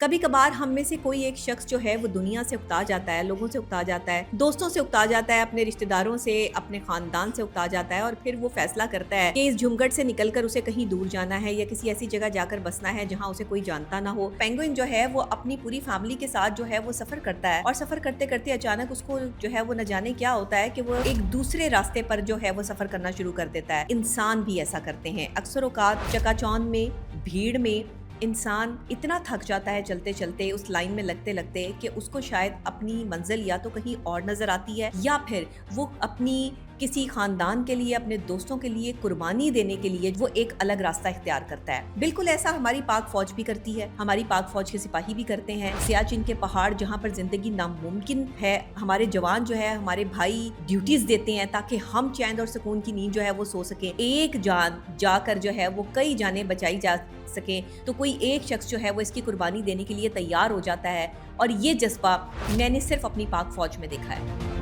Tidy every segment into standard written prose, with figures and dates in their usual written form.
कभी कभार हम में से कोई एक शख्स जो है वो दुनिया से उकता जाता है, लोगों से उकता जाता है, दोस्तों से उकता जाता है, अपने रिश्तेदारों से, अपने खानदान से उकता जाता है और फिर वो फैसला करता है कि इस झुंझट से निकलकर उसे कहीं दूर जाना है या किसी ऐसी जगह जाकर बसना है जहाँ उसे कोई जानता ना हो। पेंगुइन जो है वो अपनी पूरी फैमिली के साथ जो है वो सफर करता है और सफर करते करते अचानक उसको जो है वो न जाने क्या होता है कि वो एक दूसरे रास्ते पर जो है वो सफर करना शुरू कर देता है। इंसान भी ऐसा करते हैं। अक्सर औकात चकाचौंध में, भीड़ में इंसान इतना थक जाता है चलते चलते, उस लाइन में लगते लगते कि उसको शायद अपनी मंजिल या तो कहीं और नजर आती है या फिर वो अपनी किसी खानदान के लिए, अपने दोस्तों के लिए कुर्बानी देने के लिए वो एक अलग रास्ता इख्तियार करता है। बिल्कुल ऐसा हमारी पाक फौज भी करती है, हमारी पाक फौज के सिपाही भी करते हैं। सियाचिन के पहाड़ जहाँ पर जिंदगी नामुमकिन है, हमारे जवान जो है, हमारे भाई ड्यूटीज देते हैं ताकि हम चैन और सुकून की नींद जो है वो सो सके। एक जान जाकर जो है वो कई जानें बचाई जा सके, तो कोई एक शख्स जो है वो इसकी कुर्बानी देने के लिए तैयार हो जाता है। और ये जज्बा मैंने सिर्फ अपनी पाक फौज में देखा है।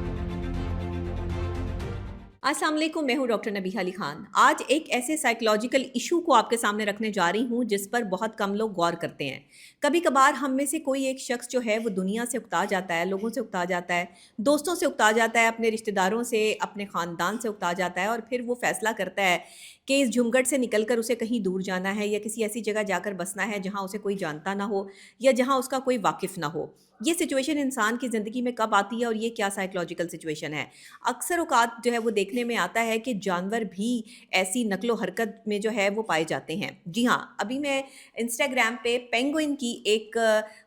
अस्सलाम वालेकुम, मैं हूँ डॉक्टर नबीहा अली खान। आज एक ऐसे साइकोलॉजिकल इशू को आपके सामने रखने जा रही हूँ जिस पर बहुत कम लोग गौर करते हैं। कभी कभार हम में से कोई एक शख्स जो है वो दुनिया से उकता जाता है, लोगों से उकता जाता है, दोस्तों से उकता जाता है, अपने रिश्तेदारों से, अपने ख़ानदान से उकता जाता है और फिर वो फैसला करता है कि इस झुंझट से निकलकर उसे कहीं दूर जाना है या किसी ऐसी जगह जाकर बसना है जहाँ उसे कोई जानता ना हो या जहाँ उसका कोई वाकिफ़ ना हो। ये सिचुएशन इंसान की ज़िंदगी में कब आती है और ये क्या साइकोलॉजिकल सिचुएशन है? अक्सर औकात जो है वो देखने में आता है कि जानवर भी ऐसी नक्लो हरकत में जो है वो पाए जाते हैं। जी हाँ, अभी मैं इंस्टाग्राम पे पेंगुइन की एक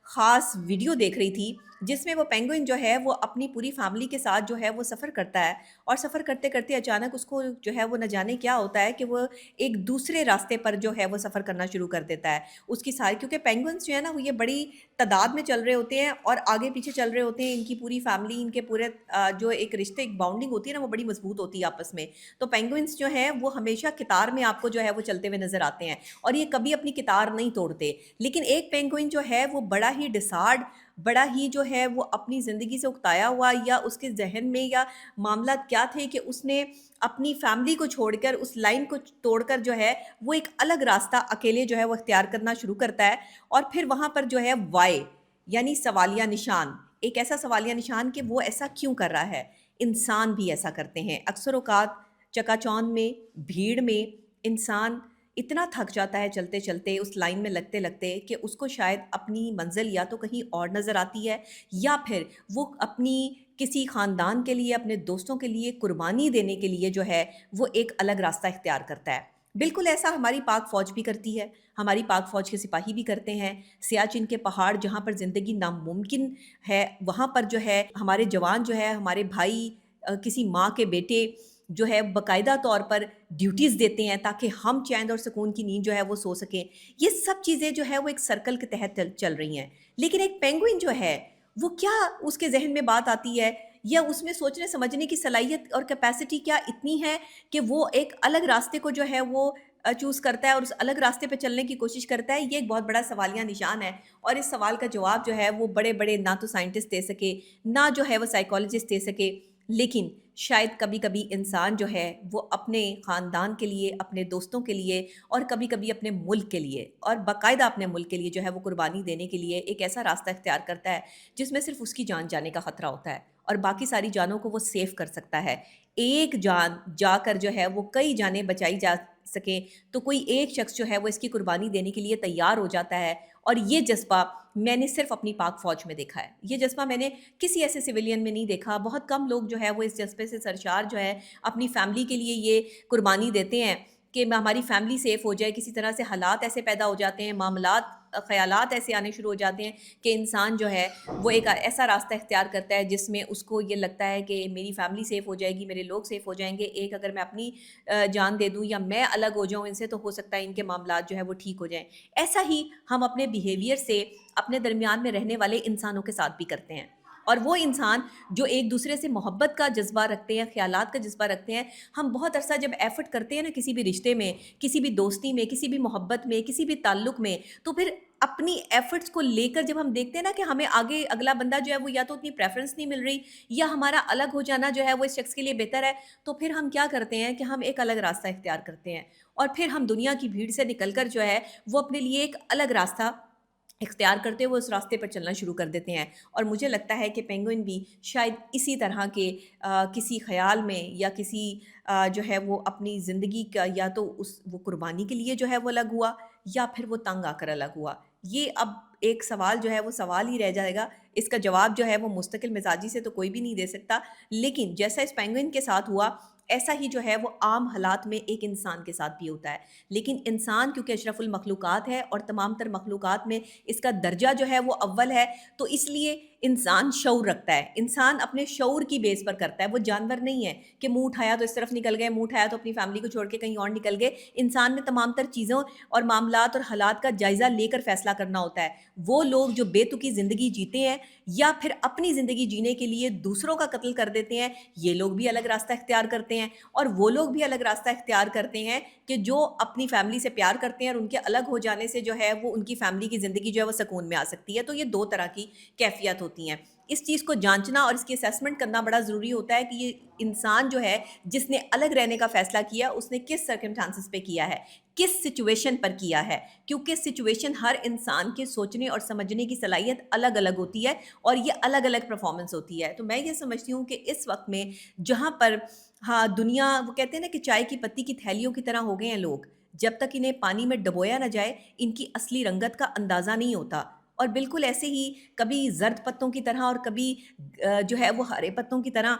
ख़ास वीडियो देख रही थी जिसमें वो पेंगुइन जो है वो अपनी पूरी फैमिली के साथ जो है वो सफ़र करता है और सफ़र करते करते अचानक उसको जो है वो न जाने क्या होता है कि वो एक दूसरे रास्ते पर जो है वो सफ़र करना शुरू कर देता है। उसकी सारी, क्योंकि पेंगुइन्स जो है ना वो ये बड़ी तादाद में चल रहे होते हैं और आगे पीछे चल रहे होते हैं। इनकी पूरी फैमिली, इनके पूरे जो एक रिश्ते, एक बाउंडिंग होती है ना वो बड़ी मजबूत होती है आपस में। तो पेंगुइन्स जो है वो हमेशा कितार में आपको जो है वो चलते हुए नजर आते हैं और ये कभी अपनी कितार नहीं तोड़ते। लेकिन एक पेंगुइन जो है वो बड़ा ही डिसार्ड, बड़ा ही जो है वो अपनी ज़िंदगी से उकताया हुआ, या उसके जहन में या मामला क्या थे कि उसने अपनी फैमिली को छोड़कर, उस लाइन को तोड़कर जो है वो एक अलग रास्ता अकेले जो है वो इख्तियार करना शुरू करता है। और फिर वहाँ पर जो है वाई यानी सवालिया निशान, एक ऐसा सवालिया निशान कि वो ऐसा क्यों कर रहा है। इंसान भी ऐसा करते हैं। अक्सर औकात चकाचौंध में, भीड़ में इंसान इतना थक जाता है चलते चलते, उस लाइन में लगते लगते कि उसको शायद अपनी मंजिल या तो कहीं और नज़र आती है या फिर वो अपनी किसी ख़ानदान के लिए, अपने दोस्तों के लिए कुर्बानी देने के लिए जो है वो एक अलग रास्ता इख्तियार करता है। बिल्कुल ऐसा हमारी पाक फ़ौज भी करती है, हमारी पाक फ़ौज के सिपाही भी करते हैं। सियाचिन के पहाड़ जहाँ पर ज़िंदगी नामुमकिन है, वहाँ पर जो है हमारे जवान जो है, हमारे भाई, किसी माँ के बेटे जो है बाकायदा तौर पर ड्यूटीज़ देते हैं ताकि हम चैन और सुकून की नींद जो है वो सो सकें। ये सब चीज़ें जो है वो एक सर्कल के तहत चल रही हैं। लेकिन एक पेंगुइन जो है वो क्या, उसके ज़हन में बात आती है या उसमें सोचने समझने की सलाहियत और कैपेसिटी क्या इतनी है कि वो एक अलग रास्ते को जो है वो चूज़ करता है और उस अलग रास्ते पे चलने की कोशिश करता है। ये एक बहुत बड़ा सवालिया निशान है और इस सवाल का जवाब जो है वो बड़े-बड़े ना तो साइंटिस्ट दे सके, ना जो है वो साइकोलॉजिस्ट दे सके। लेकिन शायद कभी-कभी इंसान जो है वो अपने ख़ानदान के लिए, अपने दोस्तों के लिए और कभी-कभी अपने मुल्क के लिए और बाकायदा अपने मुल्क के लिए जो है वो कुर्बानी देने के लिए एक ऐसा रास्ता इख्तियार करता है जिसमें सिर्फ़ उसकी जान जाने का ख़तरा होता है और बाकी सारी जानों को वो सेव कर सकता है। एक जान जाकर जो है वो कई जानें बचाई जा सकें, तो कोई एक शख्स जो है वो इसकी कुर्बानी देने के लिए तैयार हो जाता है। और ये जज़्बा मैंने सिर्फ़ अपनी पाक फ़ौज में देखा है। ये जज़्बा मैंने किसी ऐसे सिविलियन में नहीं देखा। बहुत कम लोग जो है वो इस जज़्बे से सरशार जो है अपनी फ़ैमिली के लिए ये कुर्बानी देते हैं कि हमारी फ़ैमिली सेफ़ हो जाए। किसी तरह से हालात ऐसे पैदा हो जाते हैं, मामलात, ख़यालात ऐसे आने शुरू हो जाते हैं कि इंसान जो है वो एक ऐसा रास्ता इख्तियार करता है जिसमें उसको ये लगता है कि मेरी फ़ैमिली सेफ़ हो जाएगी, मेरे लोग सेफ़ हो जाएँगे। एक अगर मैं अपनी जान दे दूँ या मैं अलग हो जाऊँ इनसे, तो हो सकता है इनके मामलात जो है वो ठीक हो जाएँ। ऐसा ही हम अपने बिहेवियर से अपने दरमियान में रहने वाले इंसानों के साथ भी करते हैं। और वो इंसान जो एक दूसरे से मोहब्बत का जज्बा रखते हैं, ख्यालात का जज्बा रखते हैं, हम बहुत अरसा जब एफर्ट करते हैं ना किसी भी रिश्ते में, किसी भी दोस्ती में, किसी भी मोहब्बत में, किसी भी ताल्लुक में, तो फिर अपनी एफर्ट्स को लेकर जब हम देखते हैं ना कि हमें आगे अगला बंदा जो है वो या तो उतनी प्रेफरेंस नहीं मिल रही या हमारा अलग हो जाना जो है वो इस शख्स के लिए बेहतर है, तो फिर हम क्या करते हैं कि हम एक अलग रास्ता इख्तियार करते हैं और फिर हम दुनिया की भीड़ से निकल कर जो है वो अपने लिए एक अलग रास्ता इख्तियार करते हुए उस रास्ते पर चलना शुरू कर देते हैं। और मुझे लगता है कि पेंगुइन भी शायद इसी तरह के किसी ख़्याल में या किसी जो है वो अपनी ज़िंदगी का या तो उस वो कुर्बानी के लिए जो है वो अलग हुआ, या फिर वो तंग आकर अलग हुआ। ये अब एक सवाल जो है वो सवाल ही रह जाएगा। इसका जवाब जो है वो मुस्तकिल मिज़ाजी से तो कोई भी नहीं दे सकता। लेकिन जैसा इस पेंगुइन के साथ हुआ, ऐसा ही जो है वो आम हालात में एक इंसान के साथ भी होता है। लेकिन इंसान क्योंकि अशरफुल मखलूक़ात है और तमाम तर मखलूक़ात में इसका दर्जा जो है वो अव्वल है, तो इसलिए इंसान शऊर रखता है। इंसान अपने शऊर की बेस पर करता है। वो जानवर नहीं है कि मुँह उठाया तो इस तरफ निकल गए, मुँह उठाया तो अपनी फैमिली को छोड़ के कहीं और निकल गए। इंसान ने तमाम तर चीज़ों और मामलात और हालात का जायज़ा लेकर फ़ैसला करना होता है। वो लोग जो बेतुकी ज़िंदगी जीते हैं या फिर अपनी ज़िंदगी जीने के लिए दूसरों का कत्ल कर देते हैं, ये लोग भी अलग रास्ता इख्तियार करते हैं। और वो लोग भी अलग रास्ता इख्तियार करते हैं कि जो अपनी फैमिली से प्यार करते हैं और उनके अलग हो जाने से जो है वो उनकी फैमिली की ज़िंदगी जो है वो सुकून में आ सकती है। तो ये 2 तरह की कैफ़ियत होती हैं। इस चीज़ को जाँचना और इसकी असेसमेंट करना बड़ा ज़रूरी होता है कि ये इंसान जो है, जिसने अलग रहने का फ़ैसला किया, उसने किस सर्कमस्टेंसेस पे किया है, किस सिचुएशन पर किया है। क्योंकि सिचुएशन हर इंसान के सोचने और समझने की सलाहियत अलग-अलग होती है और ये अलग-अलग परफ़ॉर्मेंस होती है। तो मैं ये समझती हूँ कि इस वक़्त में जहाँ पर हाँ, दुनिया वो कहते हैं ना कि चाय की पत्ती की थैलियों की तरह हो गए हैं लोग। जब तक इन्हें पानी में डुबोया ना जाए, इनकी असली रंगत का अंदाज़ा नहीं होता। और बिल्कुल ऐसे ही कभी ज़र्द पत्तों की तरह और कभी जो है वो हरे पत्तों की तरह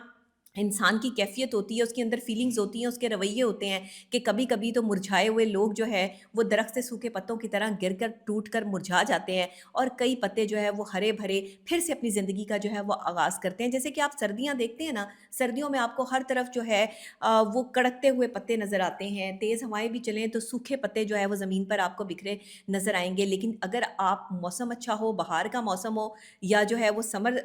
इंसान की कैफ़ियत होती है, उसके अंदर फ़ीलिंग्स होती हैं, उसके रवैये होते हैं कि कभी-कभी तो मुरझाए हुए लोग जो है, वो दरख्त से सूखे पत्तों की तरह गिरकर, टूटकर मुरझा जाते हैं और कई पत्ते जो है वो हरे-भरे फिर से अपनी ज़िंदगी का जो है वो आगाज़ करते हैं। जैसे कि आप सर्दियाँ देखते हैं ना, सर्दियों में आपको हर तरफ जो है वो कड़कते हुए पत्ते नज़र आते हैं, तेज़ हवाएँ भी चलें तो सूखे पत्ते जो है वो ज़मीन पर आपको बिखरे नज़र आएँगे। लेकिन अगर आप मौसम अच्छा हो, बहार का मौसम हो या जो है वो समर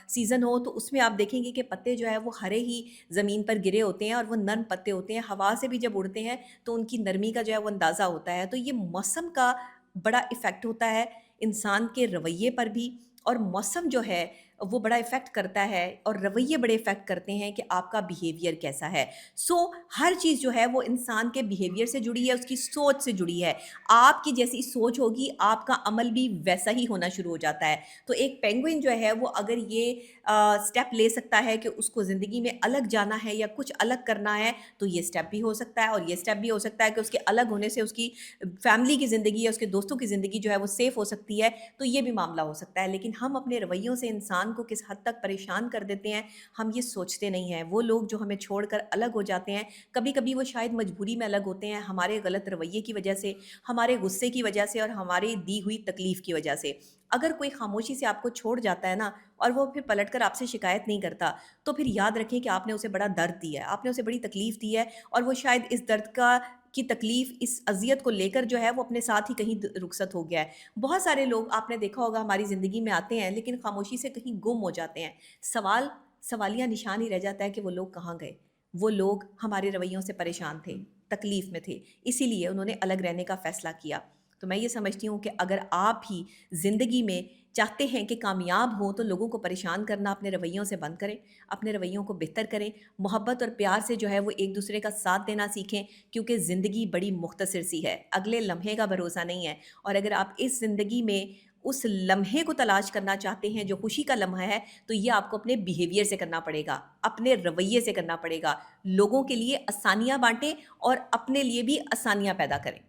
सीज़न हो, तो उसमें आप देखेंगे कि पत्ते जो है वो हरे ही ज़मीन पर गिरे होते हैं और वो नर्म पत्ते होते हैं। हवा से भी जब उड़ते हैं तो उनकी नरमी का जो है वो अंदाज़ा होता है। तो ये मौसम का बड़ा इफ़ेक्ट होता है इंसान के रवैये पर भी। और मौसम जो है वो बड़ा इफ़ेक्ट करता है और रवैये बड़े इफ़ेक्ट करते हैं कि आपका बिहेवियर कैसा है। सो हर चीज़ जो है वो इंसान के बिहेवियर से जुड़ी है, उसकी सोच से जुड़ी है। आपकी जैसी सोच होगी, आपका अमल भी वैसा ही होना शुरू हो जाता है। तो एक पेंगुइन जो है वो अगर ये स्टेप ले सकता है कि उसको ज़िंदगी में अलग जाना है या कुछ अलग करना है, तो ये स्टेप भी हो सकता है। और ये स्टेप भी हो सकता है कि उसके अलग होने से उसकी फैमिली की ज़िंदगी या उसके दोस्तों की ज़िंदगी जो है वो सेफ़ हो सकती है, तो ये भी मामला हो सकता है। लेकिन हम अपने रवैयों से इंसान को किस हद तक परेशान कर देते हैं, हम ये सोचते नहीं हैं। वो लोग जो हमें छोड़कर अलग हो जाते हैं, कभी-कभी वो शायद मजबूरी में अलग होते हैं, हमारे गलत रवैये की वजह से, हमारे गुस्से की वजह से और हमारी दी हुई तकलीफ़ की वजह से। अगर कोई खामोशी से आपको छोड़ जाता है ना और वो फिर पलटकर आपसे शिकायत नहीं करता, तो फिर याद रखें कि आपने उसे बड़ा दर्द दिया है, आपने उसे बड़ी तकलीफ़ दी है और वो शायद इस दर्द का की तकलीफ़, इस अज़ियत को लेकर जो है वो अपने साथ ही कहीं रुखसत हो गया है। बहुत सारे लोग आपने देखा होगा हमारी ज़िंदगी में आते हैं लेकिन खामोशी से कहीं गुम हो जाते हैं। सवालिया निशान ही रह जाता है कि वो लोग कहाँ गए? वो लोग हमारे रवैयों से परेशान थे, तकलीफ़ में थे, इसीलिए उन्होंने अलग रहने का फ़ैसला किया। तो मैं ये समझती हूँ कि अगर आप भी ज़िंदगी में चाहते हैं कि कामयाब हों, तो लोगों को परेशान करना अपने रवैयों से बंद करें, अपने रवैयों को बेहतर करें, मोहब्बत और प्यार से जो है वो एक दूसरे का साथ देना सीखें, क्योंकि ज़िंदगी बड़ी मुख्तसर सी है, अगले लम्हे का भरोसा नहीं है। और अगर आप इस ज़िंदगी में उस लम्हे को तलाश करना चाहते हैं जो खुशी का लम्हा है, तो ये आपको अपने बिहेवियर से करना पड़ेगा, अपने रवैये से करना पड़ेगा। लोगों के लिए आसानियाँ बाँटें और अपने लिए भी आसानियाँ पैदा करें।